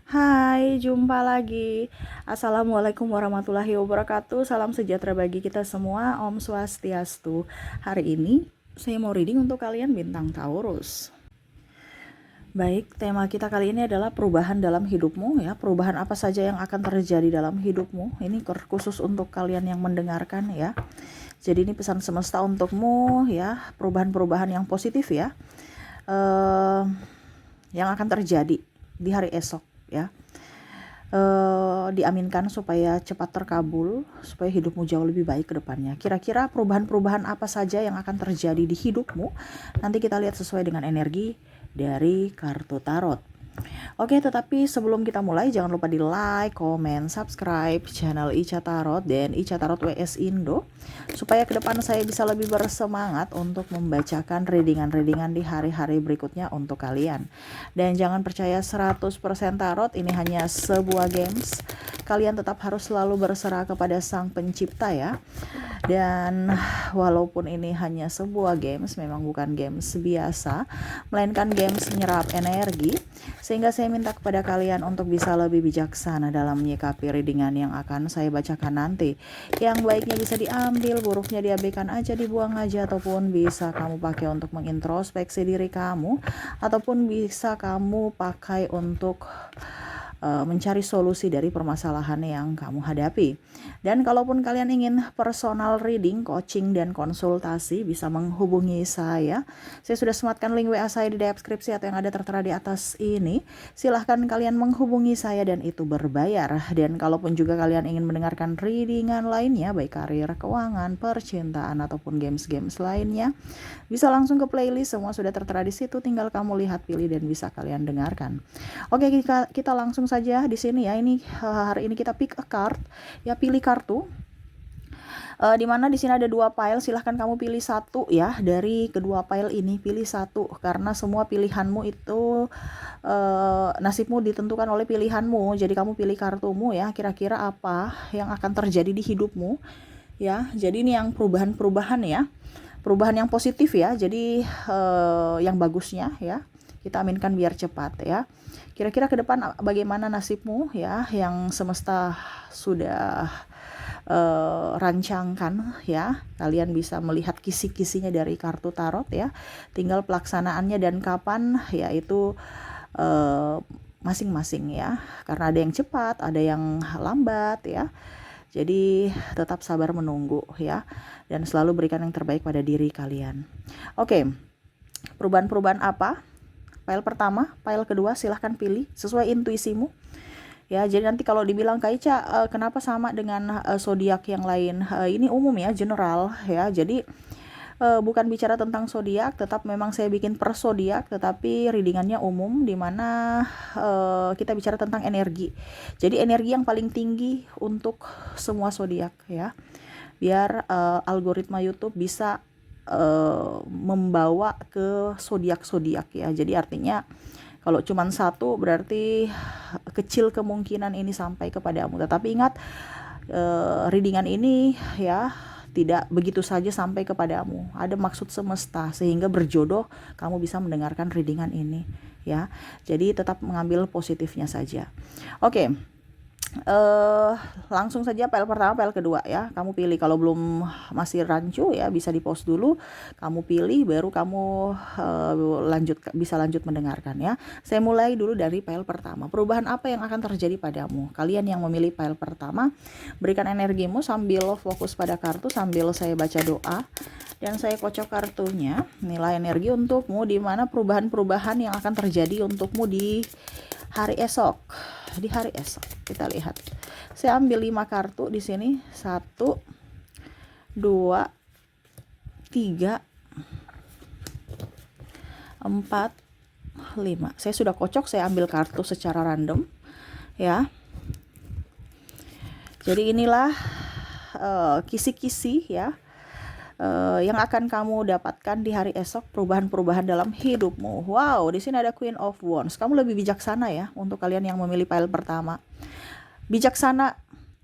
Hai, jumpa lagi. Assalamualaikum warahmatullahi wabarakatuh. Salam sejahtera bagi kita semua. Om Swastiastu. Hari ini saya mau reading untuk kalian bintang Taurus. Baik, tema kita kali ini adalah perubahan dalam hidupmu ya. Perubahan apa saja yang akan terjadi dalam hidupmu. Ini khusus untuk kalian yang mendengarkan ya. Jadi ini pesan semesta untukmu ya. Perubahan-perubahan yang positif ya. Yang akan terjadi di hari esok ya. Diaminkan supaya cepat terkabul, supaya hidupmu jauh lebih baik ke depannya. Kira-kira perubahan-perubahan apa saja yang akan terjadi di hidupmu? Nanti kita lihat sesuai dengan energi dari kartu tarot. Oke, tetapi sebelum kita mulai jangan lupa di like, komen, subscribe channel Ica Tarot dan Ica Tarot WS Indo supaya ke depan saya bisa lebih bersemangat untuk membacakan readingan-readingan di hari-hari berikutnya untuk kalian. Dan jangan percaya 100% tarot, ini hanya sebuah games. Kalian tetap harus selalu berserah kepada Sang Pencipta ya. Dan walaupun ini hanya sebuah games, memang bukan games biasa, melainkan games menyerap energi, sehingga saya minta kepada kalian untuk bisa lebih bijaksana dalam menyikapi readingan yang akan saya bacakan nanti. Yang baiknya bisa diambil, buruknya diabaikan aja, dibuang aja, ataupun bisa kamu pakai untuk mengintrospeksi diri kamu, ataupun bisa kamu pakai untuk mencari solusi dari permasalahan yang kamu hadapi. Dan kalaupun kalian ingin personal reading, coaching, dan konsultasi, bisa menghubungi saya. Saya sudah sematkan link WA saya di deskripsi atau yang ada tertera di atas ini. Silahkan kalian menghubungi saya dan itu berbayar. Dan kalaupun juga kalian ingin mendengarkan readingan lainnya, baik karir, keuangan, percintaan, ataupun games-games lainnya, bisa langsung ke playlist, semua sudah tertera di situ. Tinggal kamu lihat, pilih, dan bisa kalian dengarkan. Oke, kita langsung saja di sini ya. Ini hari ini kita pick a card ya, pilih kartu. Dimana di sini ada 2 pile, silahkan kamu pilih satu ya dari kedua pile ini, pilih satu karena semua pilihanmu itu nasibmu ditentukan oleh pilihanmu. Jadi kamu pilih kartumu ya, kira-kira apa yang akan terjadi di hidupmu ya. Jadi ini yang perubahan-perubahan ya, perubahan yang positif ya. Jadi yang bagusnya ya kita aminkan biar cepat ya. Kira-kira ke depan bagaimana nasibmu ya, yang semesta sudah rancangkan ya. Kalian bisa melihat kisi-kisinya dari kartu tarot ya. Tinggal pelaksanaannya dan kapan ya, itu masing-masing ya. Karena ada yang cepat, ada yang lambat ya. Jadi tetap sabar menunggu ya. Dan selalu berikan yang terbaik pada diri kalian. Oke, perubahan-perubahan apa? File pertama, file kedua, silahkan pilih sesuai intuisimu. Ya, jadi nanti kalau dibilang Kak Ica, kenapa sama dengan zodiak yang lain? Ini umum ya, general ya. Jadi bukan bicara tentang zodiak, tetap memang saya bikin per zodiak, tetapi readingannya umum, dimana kita bicara tentang energi. Jadi energi yang paling tinggi untuk semua zodiak ya. Biar algoritma YouTube bisa membawa ke zodiak ya. Jadi artinya kalau cuma satu berarti kecil kemungkinan ini sampai kepadamu. Tetapi ingat, readingan ini ya tidak begitu saja sampai kepadamu. Ada maksud semesta sehingga berjodoh kamu bisa mendengarkan readingan ini ya. Jadi tetap mengambil positifnya saja. Oke. Langsung saja file pertama, file kedua ya. Kamu pilih, kalau belum masih rancu ya bisa di pause dulu, kamu pilih baru kamu bisa lanjut mendengarkan ya. Saya mulai dulu dari file pertama. Perubahan apa yang akan terjadi padamu? Kalian yang memilih file pertama, berikan energimu sambil fokus pada kartu, sambil saya baca doa dan saya kocok kartunya. Nilai energi untukmu, di mana perubahan-perubahan yang akan terjadi untukmu di hari esok. Di hari esok kita lihat. Saya ambil 5 kartu di sini. 1 2 3 4 5. Saya sudah kocok, saya ambil kartu secara random ya. Jadi inilah kisi-kisi ya yang akan kamu dapatkan di hari esok, perubahan-perubahan dalam hidupmu. Wow, di sini ada Queen of Wands. Kamu lebih bijaksana ya untuk kalian yang memilih pile pertama. Bijaksana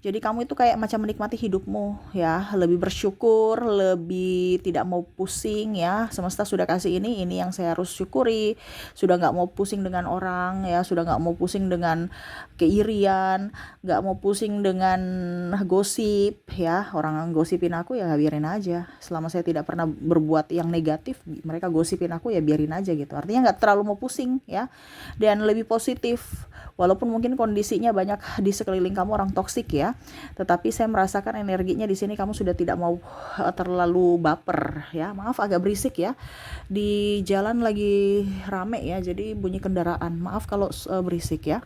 Jadi kamu itu kayak macam menikmati hidupmu ya, lebih bersyukur, lebih tidak mau pusing ya. Semesta sudah kasih ini yang saya harus syukuri. Sudah nggak mau pusing dengan orang ya, sudah nggak mau pusing dengan keirian, nggak mau pusing dengan gosip ya. Orang gosipin aku ya biarin aja. Selama saya tidak pernah berbuat yang negatif, mereka gosipin aku ya biarin aja gitu. Artinya nggak terlalu mau pusing ya, dan lebih positif. Walaupun mungkin kondisinya banyak di sekeliling kamu orang toksik ya, tetapi saya merasakan energinya di sini kamu sudah tidak mau terlalu baper ya. Maaf agak berisik ya. Di jalan lagi rame ya, jadi bunyi kendaraan. Maaf kalau berisik ya.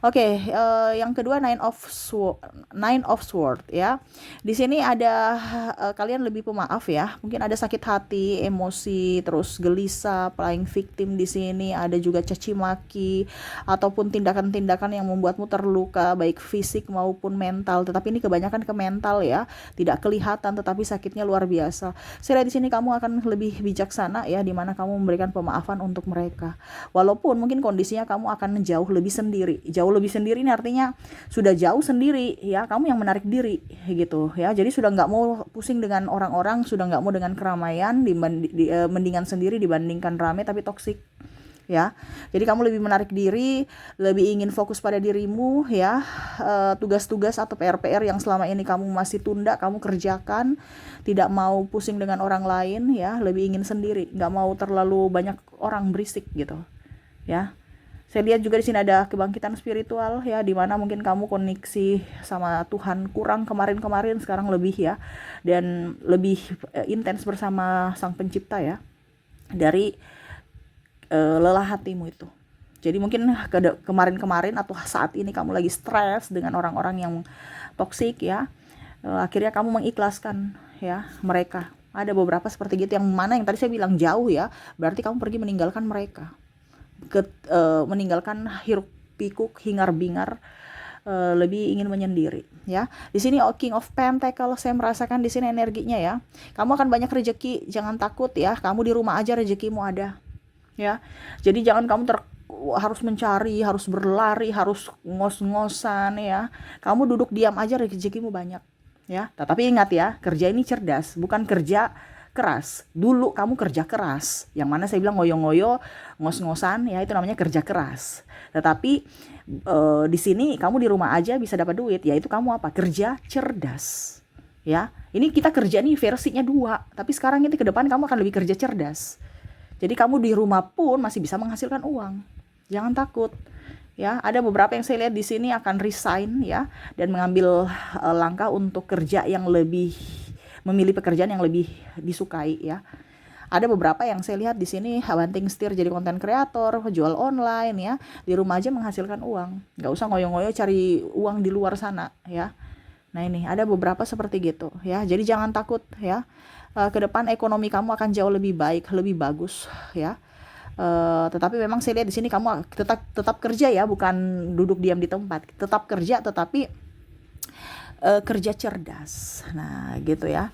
Oke, yang kedua Nine of Sword ya. Di sini ada kalian lebih pemaaf ya. Mungkin ada sakit hati, emosi, terus gelisah, playing victim di sini, ada juga caci maki ataupun tindakan-tindakan yang membuatmu terluka baik fisik maupun mental. Tetapi ini kebanyakan ke mental ya, tidak kelihatan tetapi sakitnya luar biasa. Saya lihat di sini kamu akan lebih bijaksana ya, di mana kamu memberikan pemaafan untuk mereka. Walaupun mungkin kondisinya kamu akan jauh lebih sendiri. Jauh lebih sendiri ini artinya sudah jauh sendiri ya, kamu yang menarik diri gitu ya. Jadi sudah nggak mau pusing dengan orang-orang, sudah nggak mau dengan keramaian, mendingan sendiri dibandingkan rame tapi toksik ya. Jadi kamu lebih menarik diri, lebih ingin fokus pada dirimu ya. Tugas-tugas atau PR-PR yang selama ini kamu masih tunda, kamu kerjakan. Tidak mau pusing dengan orang lain ya, lebih ingin sendiri, nggak mau terlalu banyak orang berisik gitu ya. Saya lihat juga di sini ada kebangkitan spiritual ya, di mana mungkin kamu koneksi sama Tuhan kurang kemarin-kemarin, sekarang lebih ya, dan lebih intens bersama Sang Pencipta ya, dari lelah hatimu itu. Jadi mungkin kemarin-kemarin atau saat ini kamu lagi stres dengan orang-orang yang toksik ya. Akhirnya kamu mengikhlaskan ya mereka. Ada beberapa seperti gitu, yang mana yang tadi saya bilang jauh ya, berarti kamu pergi meninggalkan mereka. Meninggalkan hiruk pikuk hingar bingar, lebih ingin menyendiri ya. Di sini King of Pentacle saya merasakan di sini energinya ya. Kamu akan banyak rezeki, jangan takut ya. Kamu di rumah aja rezekimu ada. Ya, jadi jangan kamu harus mencari, harus berlari, harus ngos-ngosan ya. Kamu duduk diam aja rezekimu banyak ya. Tetapi ingat ya, kerja ini cerdas, bukan kerja keras. Dulu kamu kerja keras, yang mana saya bilang ngoyo-ngoyo, ngos-ngosan ya, itu namanya kerja keras. Tetapi di sini kamu di rumah aja bisa dapat duit, yaitu kamu apa? Kerja cerdas. Ya, ini kita kerja nih versinya 2, tapi sekarang ini ke depan kamu akan lebih kerja cerdas. Jadi kamu di rumah pun masih bisa menghasilkan uang. Jangan takut. Ya, ada beberapa yang saya lihat di sini akan resign ya, dan mengambil langkah untuk kerja yang lebih, memilih pekerjaan yang lebih disukai ya. Ada beberapa yang saya lihat di sini banting setir jadi konten kreator, jual online ya, di rumah aja menghasilkan uang. Nggak usah ngoyo-ngoyo cari uang di luar sana ya. Nah ini ada beberapa seperti gitu ya. Jadi jangan takut ya. Ke depan ekonomi kamu akan jauh lebih baik, lebih bagus ya. Tetapi memang saya lihat di sini kamu tetap kerja ya, bukan duduk diam di tempat. Tetap kerja tetapi kerja cerdas. Nah, gitu ya.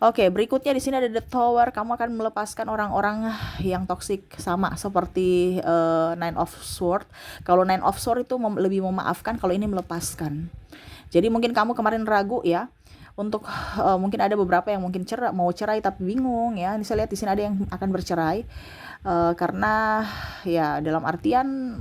Oke, berikutnya di sini ada The Tower. Kamu akan melepaskan orang-orang yang toksik, sama seperti Nine of Sword. Kalau Nine of Sword itu lebih memaafkan, kalau ini melepaskan. Jadi mungkin kamu kemarin ragu ya, untuk mungkin ada beberapa yang mungkin mau cerai tapi bingung ya. Ini saya lihat di sini ada yang akan bercerai karena ya dalam artian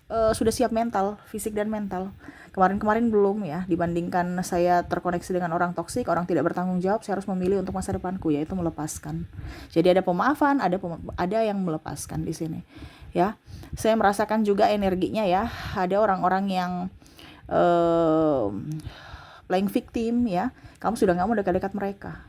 sudah siap mental, fisik dan mental. Kemarin-kemarin belum ya, dibandingkan saya terkoneksi dengan orang toksik, orang tidak bertanggung jawab, saya harus memilih untuk masa depanku, yaitu melepaskan. Jadi ada pemaafan, ada yang melepaskan di sini ya. Saya merasakan juga energinya ya, ada orang-orang yang playing victim ya. Kamu sudah gak mau dekat-dekat mereka.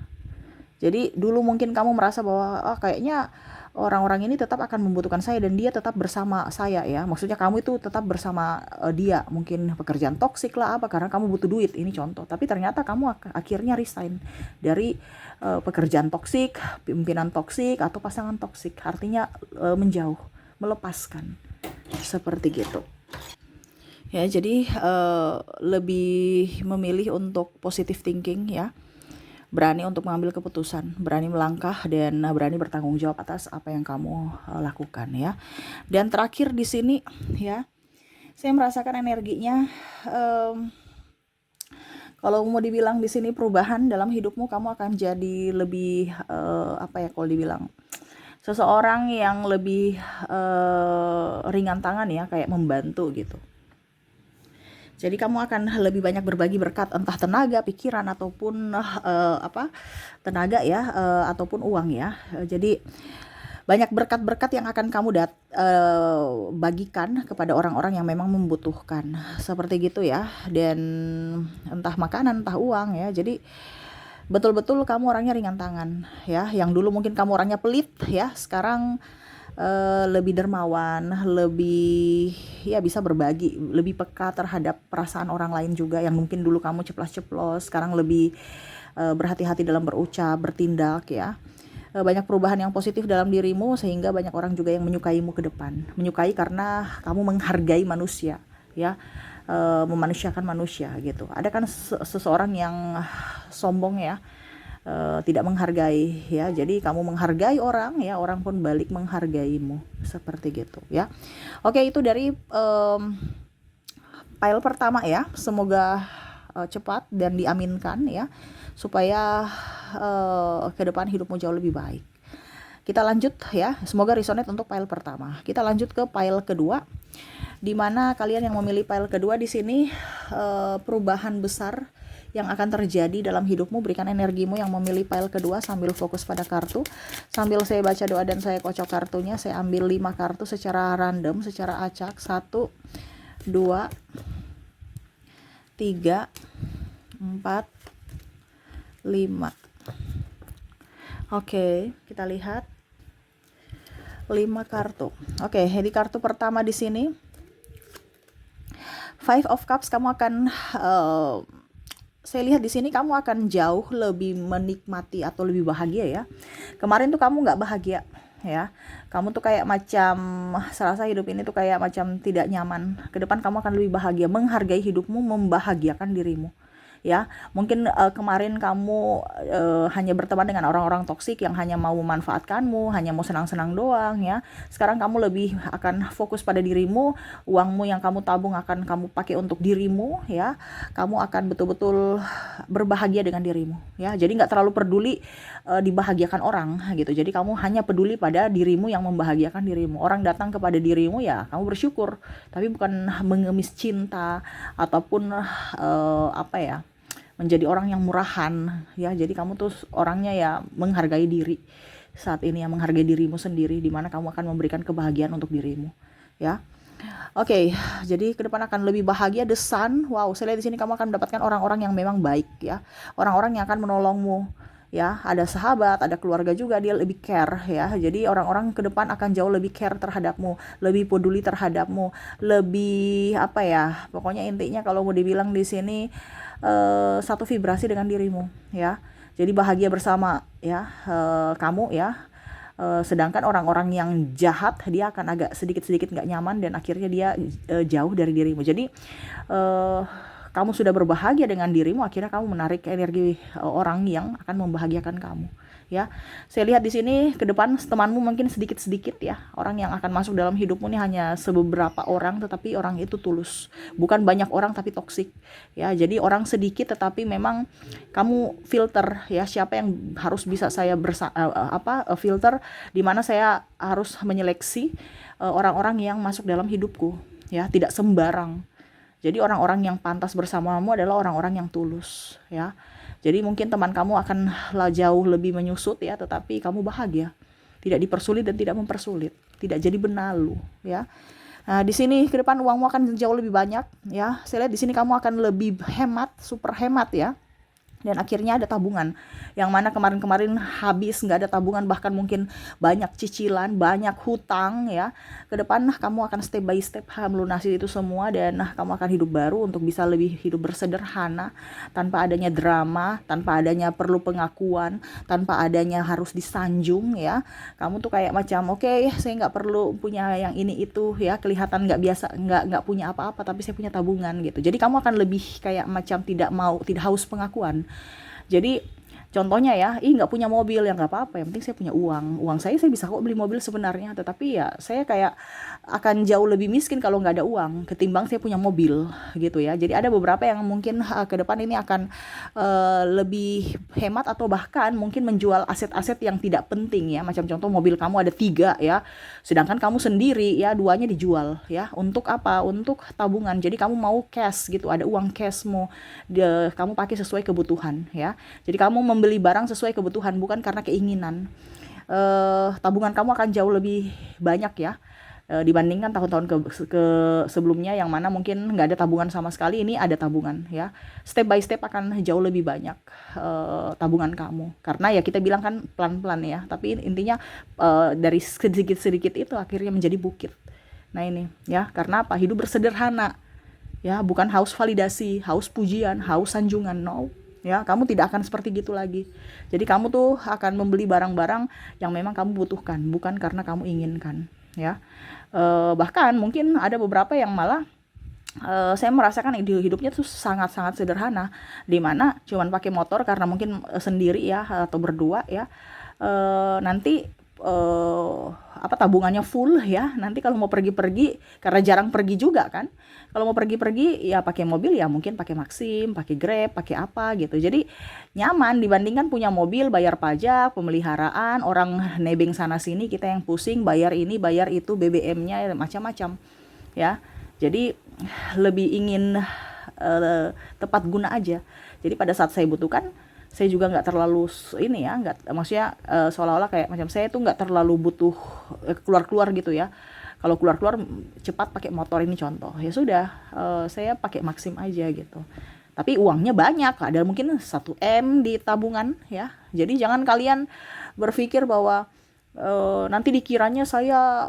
Jadi dulu mungkin kamu merasa bahwa kayaknya orang-orang ini tetap akan membutuhkan saya dan dia tetap bersama saya ya. Maksudnya kamu itu tetap bersama dia. Mungkin pekerjaan toksik lah apa, karena kamu butuh duit. Ini contoh. Tapi ternyata kamu akhirnya resign dari pekerjaan toksik, pimpinan toksik atau pasangan toksik. Artinya menjauh, melepaskan. Seperti gitu. Ya, jadi lebih memilih untuk positive thinking ya. Berani untuk mengambil keputusan, berani melangkah, dan berani bertanggung jawab atas apa yang kamu lakukan ya. Dan terakhir di sini ya, saya merasakan energinya Kalau mau dibilang di sini perubahan dalam hidupmu, kamu akan jadi lebih apa ya kalau dibilang seseorang yang lebih ringan tangan ya, kayak membantu gitu. Jadi kamu akan lebih banyak berbagi berkat, entah tenaga, pikiran ataupun tenaga ya, ataupun uang ya. Jadi banyak berkat-berkat yang akan kamu bagikan kepada orang-orang yang memang membutuhkan. Seperti gitu ya. Dan entah makanan, entah uang ya. Jadi betul-betul kamu orangnya ringan tangan ya. Yang dulu mungkin kamu orangnya pelit ya, sekarang lebih dermawan, lebih ya bisa berbagi, lebih peka terhadap perasaan orang lain juga. Yang mungkin dulu kamu ceplas-ceplos, sekarang lebih berhati-hati dalam berucap, bertindak ya. Banyak perubahan yang positif dalam dirimu, sehingga banyak orang juga yang menyukaimu ke depan. Menyukai karena kamu menghargai manusia ya, memanusiakan manusia gitu. Ada kan seseorang yang sombong ya, tidak menghargai ya. Jadi kamu menghargai orang ya, orang pun balik menghargaimu, seperti gitu ya. Oke, itu dari file pertama ya. Semoga cepat dan diaminkan ya, supaya ke depan hidupmu jauh lebih baik. Kita lanjut ya, semoga resonate untuk file pertama. Kita lanjut ke file kedua, di mana kalian yang memilih file kedua di sini, perubahan besar yang akan terjadi dalam hidupmu. Berikan energimu yang memilih file kedua sambil fokus pada kartu. Sambil saya baca doa dan saya kocok kartunya, saya ambil 5 kartu secara random, secara acak. 1, 2, 3, 4, 5. Oke, kita lihat 5 kartu. Oke, di kartu pertama di sini Five of Cups, kamu akan saya lihat di sini kamu akan jauh lebih menikmati atau lebih bahagia ya. Kemarin tuh kamu nggak bahagia ya. Kamu tuh kayak macam serasa hidup ini tuh kayak macam tidak nyaman. Ke depan kamu akan lebih bahagia, menghargai hidupmu, membahagiakan dirimu. Ya, mungkin kemarin kamu hanya berteman dengan orang-orang toksik yang hanya mau memanfaatkanmu, hanya mau senang-senang doang ya. Sekarang kamu lebih akan fokus pada dirimu, uangmu yang kamu tabung akan kamu pakai untuk dirimu ya. Kamu akan betul-betul berbahagia dengan dirimu ya. Jadi nggak terlalu peduli dibahagiakan orang gitu. Jadi kamu hanya peduli pada dirimu yang membahagiakan dirimu. Orang datang kepada dirimu ya, kamu bersyukur, tapi bukan mengemis cinta ataupun menjadi orang yang murahan ya. Jadi kamu tuh orangnya ya menghargai diri saat ini ya, menghargai dirimu sendiri, dimana kamu akan memberikan kebahagiaan untuk dirimu ya. Oke, jadi ke depan akan lebih bahagia. The Sun, wow, saya lihat di sini kamu akan mendapatkan orang-orang yang memang baik ya, orang-orang yang akan menolongmu ya. Ada sahabat, ada keluarga juga, dia lebih care ya. Jadi orang-orang ke depan akan jauh lebih care terhadapmu, lebih peduli terhadapmu, lebih pokoknya intinya kalau mau dibilang di sini satu vibrasi dengan dirimu ya. Jadi bahagia bersama ya, kamu ya. Sedangkan orang-orang yang jahat, dia akan agak sedikit-sedikit nggak nyaman dan akhirnya dia jauh dari dirimu. Jadi kamu sudah berbahagia dengan dirimu, akhirnya kamu menarik energi orang yang akan membahagiakan kamu ya. Saya lihat di sini ke depan temanmu mungkin sedikit-sedikit ya. Orang yang akan masuk dalam hidupmu ini hanya beberapa orang, tetapi orang itu tulus. Bukan banyak orang tapi toksik ya. Jadi orang sedikit tetapi memang kamu filter ya, siapa yang harus bisa saya filter, di mana saya harus menyeleksi orang-orang yang masuk dalam hidupku ya, tidak sembarang. Jadi orang-orang yang pantas bersamamu adalah orang-orang yang tulus ya. Jadi mungkin teman kamu akan jauh lebih menyusut ya, tetapi kamu bahagia, tidak dipersulit dan tidak mempersulit, tidak jadi benalu ya. Nah, di sini ke depan uangmu akan jauh lebih banyak ya. Saya lihat di sini kamu akan lebih hemat, super hemat ya. Dan akhirnya ada tabungan, yang mana kemarin-kemarin habis, nggak ada tabungan, bahkan mungkin banyak cicilan, banyak hutang ya. Ke depan kamu akan step by step melunasi itu semua, dan kamu akan hidup baru untuk bisa lebih hidup bersederhana, tanpa adanya drama, tanpa adanya perlu pengakuan, tanpa adanya harus disanjung ya. Kamu tuh kayak macam oke, saya nggak perlu punya yang ini itu ya, kelihatan nggak biasa, nggak punya apa-apa, tapi saya punya tabungan gitu. Jadi kamu akan lebih kayak macam tidak haus pengakuan. Jadi Contohnya ya, nggak punya mobil ya nggak apa-apa, yang penting saya punya uang. Uang saya bisa kok beli mobil sebenarnya, tetapi ya saya kayak akan jauh lebih miskin kalau nggak ada uang ketimbang saya punya mobil gitu ya. Jadi ada beberapa yang mungkin ke depan ini akan lebih hemat atau bahkan mungkin menjual aset-aset yang tidak penting ya. Macam contoh mobil kamu ada 3 ya, sedangkan kamu sendiri ya 2-nya dijual ya. Untuk apa? Untuk tabungan. Jadi kamu mau cash gitu, ada uang cashmu, kamu pakai sesuai kebutuhan ya. Jadi kamu membeli barang sesuai kebutuhan, bukan karena keinginan. Tabungan kamu akan jauh lebih banyak ya, dibandingkan tahun-tahun ke sebelumnya yang mana mungkin nggak ada tabungan sama sekali. Ini ada tabungan ya, step by step akan jauh lebih banyak tabungan kamu, karena ya kita bilang kan pelan-pelan ya, tapi intinya dari sedikit-sedikit itu akhirnya menjadi bukit. Nah ini ya, karena apa? Hidup bersederhana ya, bukan haus validasi, haus pujian, haus sanjungan. No ya, kamu tidak akan seperti gitu lagi. Jadi kamu tuh akan membeli barang-barang yang memang kamu butuhkan, bukan karena kamu inginkan ya. Bahkan mungkin ada beberapa yang malah saya merasakan hidupnya tuh sangat-sangat sederhana, dimana cuman pakai motor karena mungkin sendiri ya atau berdua ya. Nanti tabungannya full ya, nanti kalau mau pergi-pergi, karena jarang pergi juga kan, kalau mau pergi-pergi ya pakai mobil, ya mungkin pakai Maxim, pakai Grab, pakai apa gitu. Jadi nyaman dibandingkan punya mobil, bayar pajak, pemeliharaan, orang nebeng sana sini, kita yang pusing bayar ini bayar itu, BBM-nya macam-macam ya. Jadi lebih ingin tepat guna aja. Jadi pada saat saya butuhkan, saya juga nggak terlalu ini ya, nggak, maksudnya seolah-olah kayak macam saya tuh nggak terlalu butuh keluar-keluar gitu ya. Kalau keluar-keluar cepat pakai motor, ini contoh ya, sudah saya pakai Maxim aja gitu. Tapi uangnya banyak, ada mungkin 1 M di tabungan ya. Jadi jangan kalian berpikir bahwa nanti dikiranya saya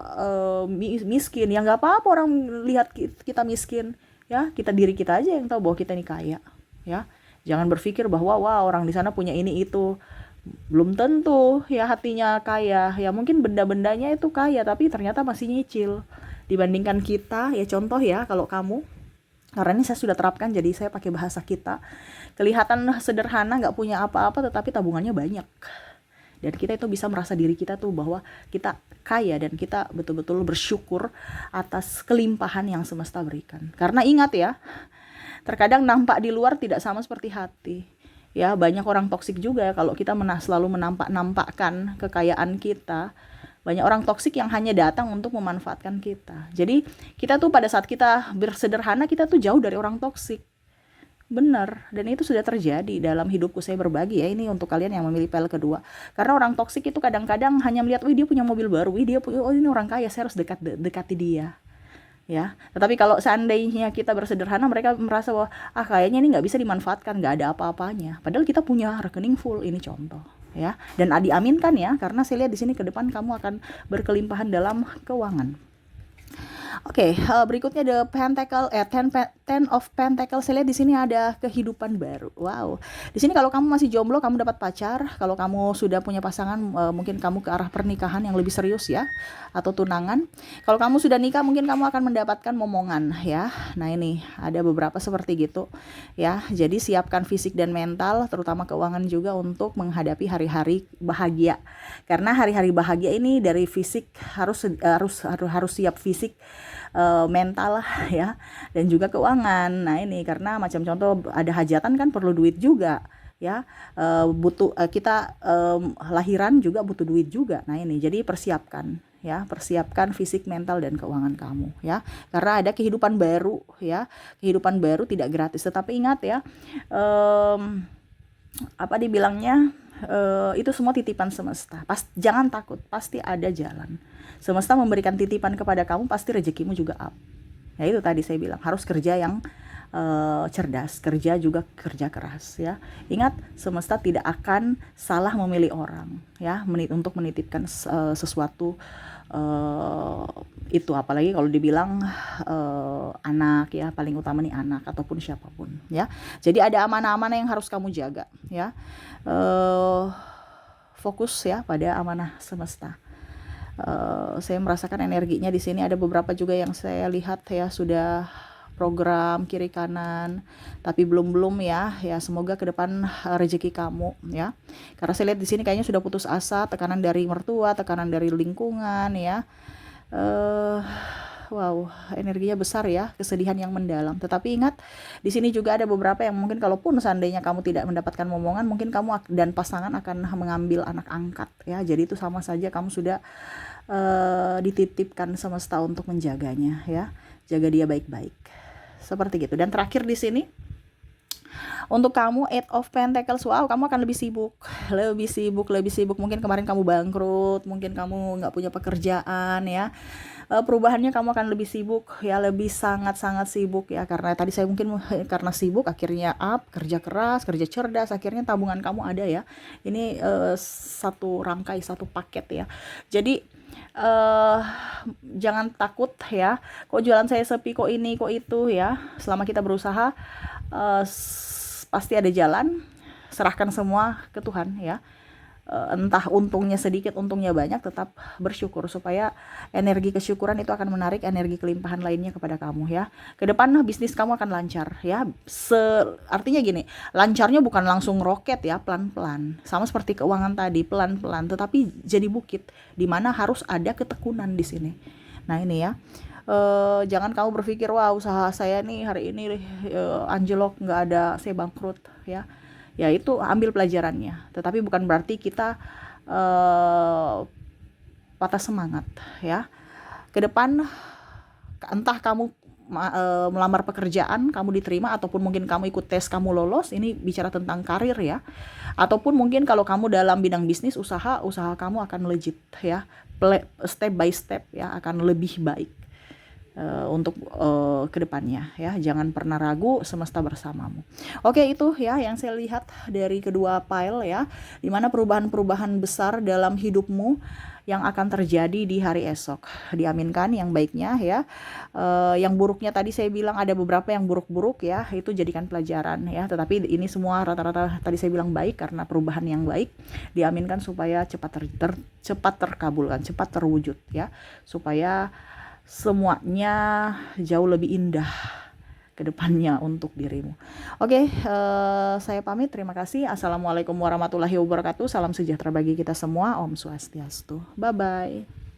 miskin. Ya nggak apa-apa orang lihat kita miskin ya, diri kita aja yang tahu bahwa kita ini kaya ya. Jangan berpikir bahwa wah orang di sana punya ini itu. Belum tentu ya hatinya kaya. Ya mungkin benda-bendanya itu kaya, tapi ternyata masih nyicil dibandingkan kita. Ya contoh ya, kalau kamu, karena ini saya sudah terapkan, jadi saya pakai bahasa kita. Kelihatan sederhana, nggak punya apa-apa, tetapi tabungannya banyak. Dan kita itu bisa merasa diri kita tuh bahwa kita kaya, dan kita betul-betul bersyukur atas kelimpahan yang semesta berikan. Karena ingat ya, terkadang nampak di luar tidak sama seperti hati. Ya, banyak orang toksik juga kalau kita selalu menampakkan kekayaan kita. Banyak orang toksik yang hanya datang untuk memanfaatkan kita. Jadi, kita tuh pada saat kita bersederhana, kita tuh jauh dari orang toksik. Benar, dan itu sudah terjadi dalam hidupku. Saya berbagi ya, ini untuk kalian yang memilih PL kedua. Karena orang toksik itu kadang-kadang hanya melihat, wih dia punya mobil baru, wih dia punya, oh ini orang kaya, saya harus dekati dia. Ya, tetapi kalau seandainya kita bersederhana, mereka merasa bahwa kayaknya ini nggak bisa dimanfaatkan, nggak ada apa-apanya, padahal kita punya rekening full. Ini contoh ya, dan diaminkan ya, karena saya lihat di sini ke depan kamu akan berkelimpahan dalam keuangan. Oke, berikutnya the Pentacle, Ten of Pentacles. Saya lihat di sini ada kehidupan baru. Wow. Di sini kalau kamu masih jomblo, kamu dapat pacar. Kalau kamu sudah punya pasangan, mungkin kamu ke arah pernikahan yang lebih serius ya, atau tunangan. Kalau kamu sudah nikah, mungkin kamu akan mendapatkan momongan ya. Nah ini ada beberapa seperti gitu ya. Jadi siapkan fisik dan mental, terutama keuangan juga, untuk menghadapi hari-hari bahagia. Karena hari-hari bahagia ini dari fisik harus siap fisik, mental ya, dan juga keuangan. Nah ini karena macam contoh ada hajatan kan perlu duit juga ya, butuh kita lahiran juga butuh duit juga. Nah ini jadi persiapkan ya, persiapkan fisik, mental, dan keuangan kamu ya, karena ada kehidupan baru ya. Kehidupan baru tidak gratis, tetapi ingat ya, apa dibilangnya, itu semua titipan semesta. Jangan takut, pasti ada jalan. Semesta memberikan titipan kepada kamu, pasti rezekimu juga up. Ya itu tadi saya bilang, harus kerja yang cerdas, kerja juga kerja keras ya. Ingat, semesta tidak akan salah memilih orang ya, untuk menitipkan sesuatu itu, apalagi kalau dibilang anak ya, paling utama nih anak ataupun siapapun ya. Jadi ada amanah-amanah yang harus kamu jaga ya. Fokus ya pada amanah semesta. Saya merasakan energinya di sini. Ada beberapa juga yang saya lihat ya sudah program kiri kanan, tapi belum ya. Ya semoga ke depan rezeki kamu ya. Karena saya lihat di sini kayaknya sudah putus asa, tekanan dari mertua, tekanan dari lingkungan ya. Wow, energinya besar ya, kesedihan yang mendalam. Tetapi ingat, di sini juga ada beberapa yang mungkin kalaupun seandainya kamu tidak mendapatkan momongan, mungkin kamu dan pasangan akan mengambil anak angkat ya. Jadi itu sama saja kamu sudah dititipkan semesta untuk menjaganya ya. Jaga dia baik-baik. Seperti gitu. Dan terakhir di sini untuk kamu 8 of Pentacles, wow, kamu akan lebih sibuk. Mungkin kemarin kamu bangkrut, mungkin kamu nggak punya pekerjaan ya. Perubahannya kamu akan lebih sibuk ya, lebih sangat-sangat sibuk ya, karena tadi saya mungkin karena sibuk akhirnya kerja keras, kerja cerdas, akhirnya tabungan kamu ada ya. Ini satu rangkai, satu paket ya. Jadi jangan takut ya, kok jualan saya sepi, kok ini, kok itu ya. Selama kita berusaha pasti ada jalan. Serahkan semua ke Tuhan ya. Entah untungnya sedikit, untungnya banyak, tetap bersyukur supaya energi kesyukuran itu akan menarik energi kelimpahan lainnya kepada kamu ya. Ke depan bisnis kamu akan lancar ya. Artinya gini, lancarnya bukan langsung roket ya, pelan-pelan. Sama seperti keuangan tadi, pelan-pelan, tetapi jadi bukit di mana harus ada ketekunan di sini. Nah, ini ya. Jangan kamu berpikir, wah usaha saya nih hari ini anjlok, nggak ada, saya bangkrut ya. Ya itu ambil pelajarannya, tetapi bukan berarti kita patah semangat ya. Ke depan entah kamu melamar pekerjaan, kamu diterima, ataupun mungkin kamu ikut tes, kamu lolos, ini bicara tentang karir ya. Ataupun mungkin kalau kamu dalam bidang bisnis, usaha kamu akan legit ya, step by step ya, akan lebih baik untuk kedepannya ya. Jangan pernah ragu, semesta bersamamu. Oke, itu ya yang saya lihat dari kedua pile ya, dimana perubahan-perubahan besar dalam hidupmu yang akan terjadi di hari esok. Diaminkan yang baiknya ya. Yang buruknya tadi saya bilang ada beberapa yang buruk-buruk ya, itu jadikan pelajaran ya. Tetapi ini semua rata-rata tadi saya bilang baik karena perubahan yang baik. Diaminkan supaya cepat terkabulkan, cepat terwujud ya, supaya semuanya jauh lebih indah ke depannya untuk dirimu. Oke, saya pamit. Terima kasih. Assalamualaikum warahmatullahi wabarakatuh. Salam sejahtera bagi kita semua. Om Swastiastu. Bye-bye.